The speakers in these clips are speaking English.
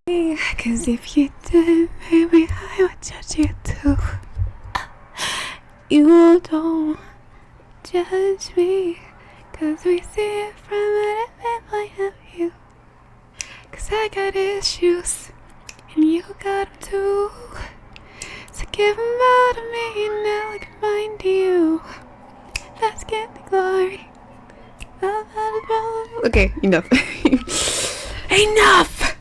'Cause if you did, maybe I would judge you too. You don't judge me, 'cause we see it from a different point of view. 'Cause I got issues, and you got them too. So give them all to me, and I'll give mine to you. Let's get the glory. Okay, enough. Enough!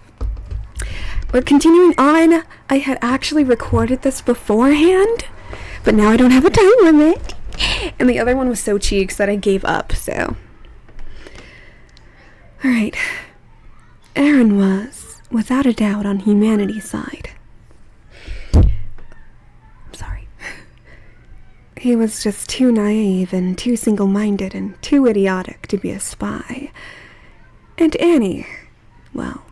We're continuing on. I had actually recorded this beforehand, but now I don't have a time limit. And the other one was so cheeks that I gave up, so. Alright. Aaron was, without a doubt, on humanity's side. I'm sorry. He was just too naive and too single-minded and too idiotic to be a spy. And Annie, well,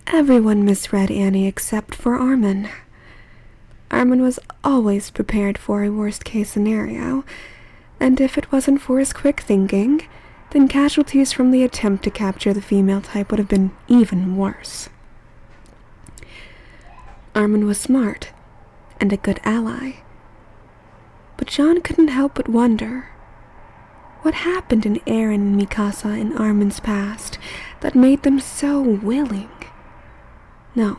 everyone misread Annie except for Armin. Armin was always prepared for a worst-case scenario, and if it wasn't for his quick thinking, then casualties from the attempt to capture the female type would have been even worse. Armin was smart and a good ally, but John couldn't help but wonder, what happened in Aaron and Mikasa and Armin's past that made them so willing? No,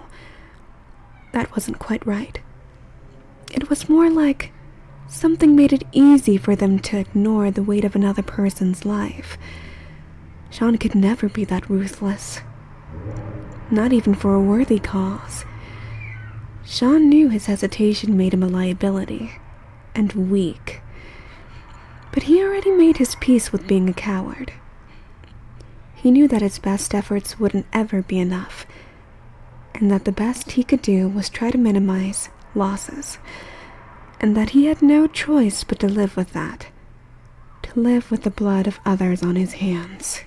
that wasn't quite right. It was more like something made it easy for them to ignore the weight of another person's life. Sean could never be that ruthless. Not even for a worthy cause. Sean knew his hesitation made him a liability, and weak. But he already made his peace with being a coward. He knew that his best efforts wouldn't ever be enough, and that the best he could do was try to minimize losses, and that he had no choice but to live with that, to live with the blood of others on his hands.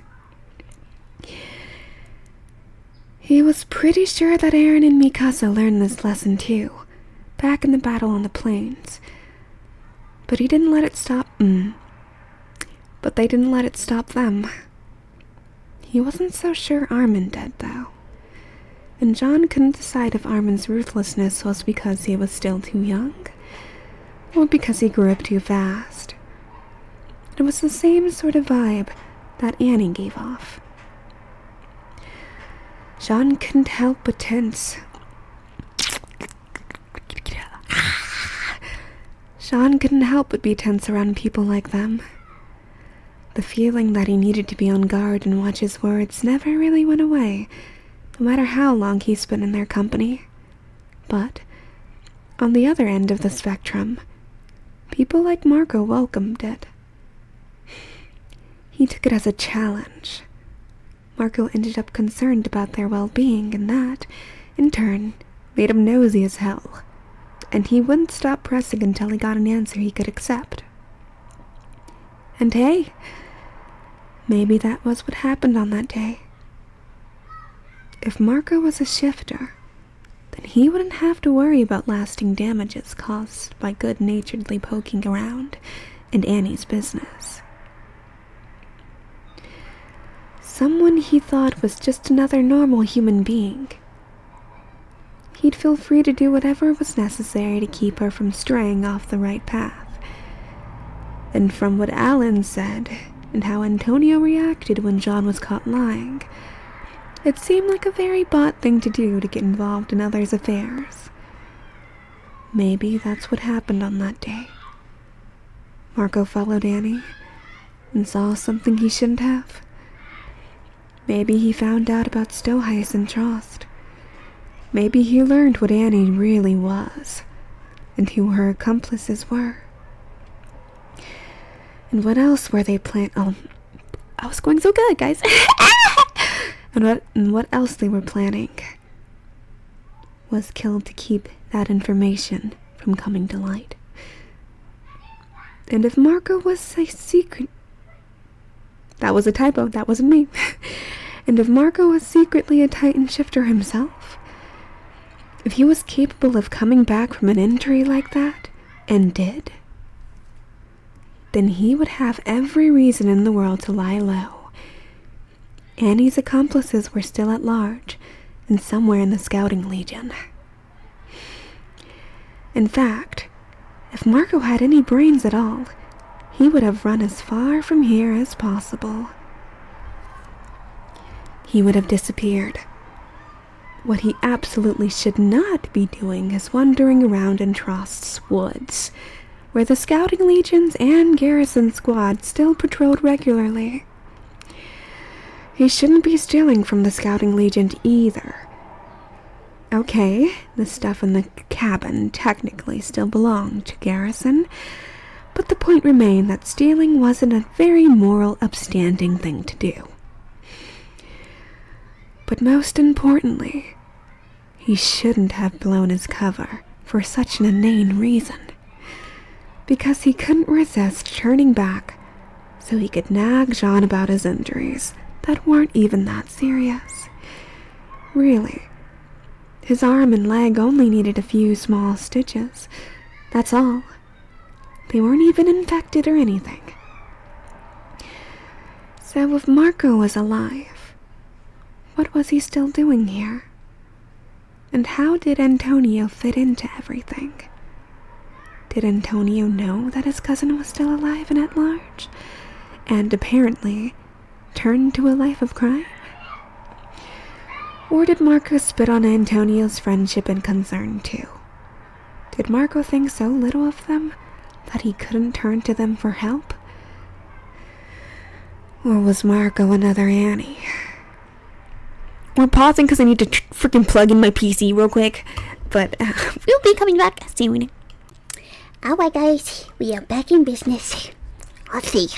He was pretty sure that Aaron and Mikasa learned this lesson too, back in the battle on the plains. But he didn't let it stop But they didn't let it stop them. He wasn't so sure Armin did, though. And John couldn't decide if Armin's ruthlessness was because he was still too young, or because he grew up too fast. It was the same sort of vibe that Annie gave off. John couldn't help but tense. Sean couldn't help but be tense around people like them. The feeling that he needed to be on guard and watch his words never really went away, no matter how long he spent in their company. But, on the other end of the spectrum, people like Marco welcomed it. He took it as a challenge. Marco ended up concerned about their well-being, and that, in turn, made him nosy as hell. And he wouldn't stop pressing until he got an answer he could accept. And hey, maybe that was what happened on that day. If Marco was a shifter, then he wouldn't have to worry about lasting damages caused by good-naturedly poking around in Annie's business. Someone he thought was just another normal human being. He'd feel free to do whatever was necessary to keep her from straying off the right path. And from what Alan said, and how Antonio reacted when John was caught lying, it seemed like a very bought thing to do to get involved in others' affairs. Maybe that's what happened on that day. Marco followed Annie and saw something he shouldn't have. Maybe he found out about Stoheis and Trost. Maybe he learned what Annie really was, and who her accomplices were. And what else were they I was going so good, guys. and what else they were planning was killed to keep that information from coming to light. And if Marco was a secret... That was a typo, that wasn't me. And if Marco was secretly a Titan shifter himself, if he was capable of coming back from an injury like that, and did, then he would have every reason in the world to lie low. Annie's accomplices were still at large, and somewhere in the Scouting Legion. In fact, if Marco had any brains at all, he would have run as far from here as possible. He would have disappeared. What he absolutely should not be doing is wandering around in Trost's woods, where the Scouting Legions and Garrison squads still patrolled regularly. He shouldn't be stealing from the Scouting Legion either. Okay, the stuff in the cabin technically still belonged to Garrison, but the point remained that stealing wasn't a very moral, upstanding thing to do. But most importantly, he shouldn't have blown his cover for such an inane reason, because he couldn't resist turning back so he could nag Jean about his injuries that weren't even that serious. Really, his arm and leg only needed a few small stitches, that's all. They weren't even infected or anything. So if Marco was alive, what was he still doing here? And how did Antonio fit into everything? Did Antonio know that his cousin was still alive and at large, and apparently turned to a life of crime? Or did Marco spit on Antonio's friendship and concern too? Did Marco think so little of them that he couldn't turn to them for help? Or was Marco another Annie? We're pausing because I need to freaking plug in my PC real quick, but we'll be coming back soon. Alright guys, we are back in business. Let's see.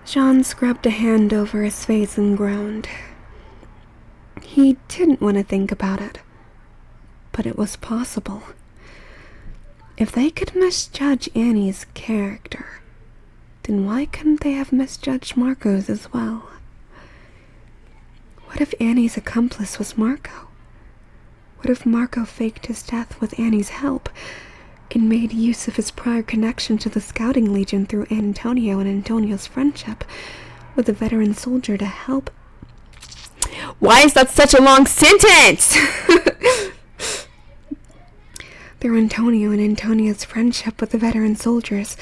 Jean scrubbed a hand over his face and groaned. He didn't want to think about it, but it was possible. If they could misjudge Annie's character, then why couldn't they have misjudged Marco's as well? What if Annie's accomplice was Marco? What if Marco faked his death with Annie's help and made use of his prior connection to the Scouting Legion through Antonio and Antonio's friendship with a veteran soldier to help? Why is that such a long sentence? Through Antonio and Antonio's friendship with the veteran soldiers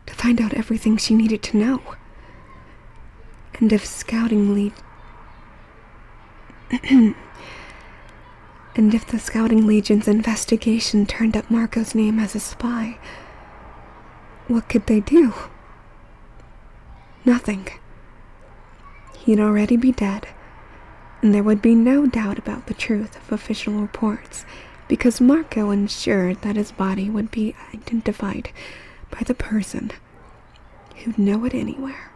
to find out everything she needed to know. And if And if the Scouting Legion's investigation turned up Marco's name as a spy, what could they do? Nothing. He'd already be dead, and there would be no doubt about the truth of official reports, because Marco ensured that his body would be identified by the person who'd know it anywhere,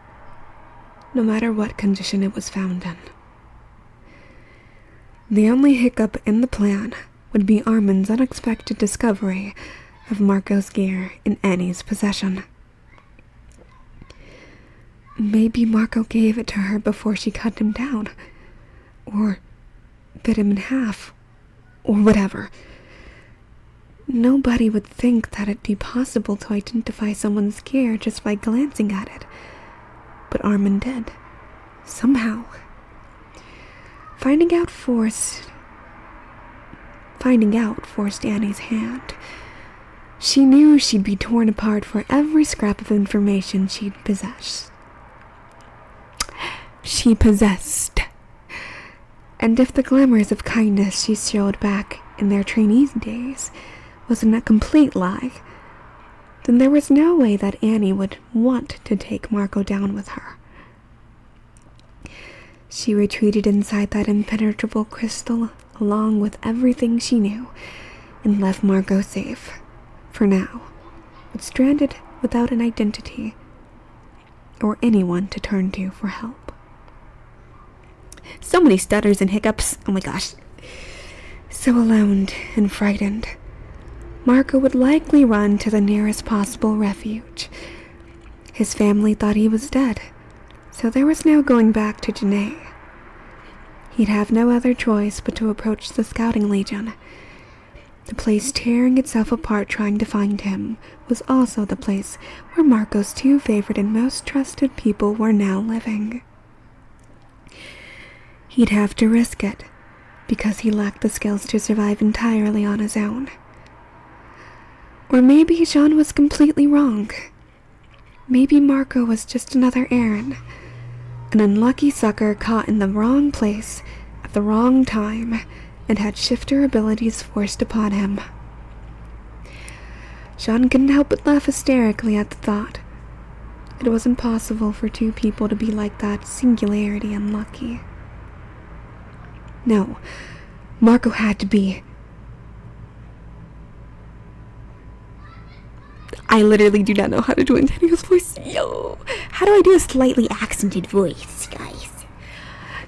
no matter what condition it was found in. The only hiccup in the plan would be Armin's unexpected discovery of Marco's gear in Annie's possession. Maybe Marco gave it to her before she cut him down, or bit him in half, or whatever. Nobody would think that it'd be possible to identify someone's gear just by glancing at it, but Armin did, somehow. Finding out forced Annie's hand. She knew she'd be torn apart for every scrap of information she possessed. And if the glamours of kindness she showed back in their trainees' days wasn't a complete lie, then there was no way that Annie would want to take Marco down with her. She retreated inside that impenetrable crystal along with everything she knew and left Marco safe, for now, but stranded without an identity or anyone to turn to for help. So many stutters and hiccups, oh my gosh. So alone and frightened, Marco would likely run to the nearest possible refuge. His family thought he was dead, so there was no going back to Janae. He'd have no other choice but to approach the Scouting Legion. The place tearing itself apart trying to find him was also the place where Marco's two favorite and most trusted people were now living. he'd have to risk it, because he lacked the skills to survive entirely on his own. Or maybe Jean was completely wrong. Maybe Marco was just another Aaron, an unlucky sucker caught in the wrong place at the wrong time and had shifter abilities forced upon him. Jean couldn't help but laugh hysterically at the thought. It was impossible for two people to be like that, singularity unlucky. No, Marco had to be. I literally do not know how to do Antonio's voice. Yo, How do I do a slightly accented voice, guys?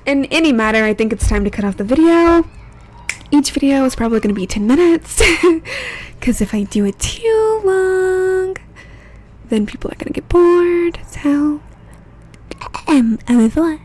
in any matter, I think it's time to cut off the video. Each video is probably going to be 10 minutes. Because if I do it too long, then people are going to get bored. So, Au revoir.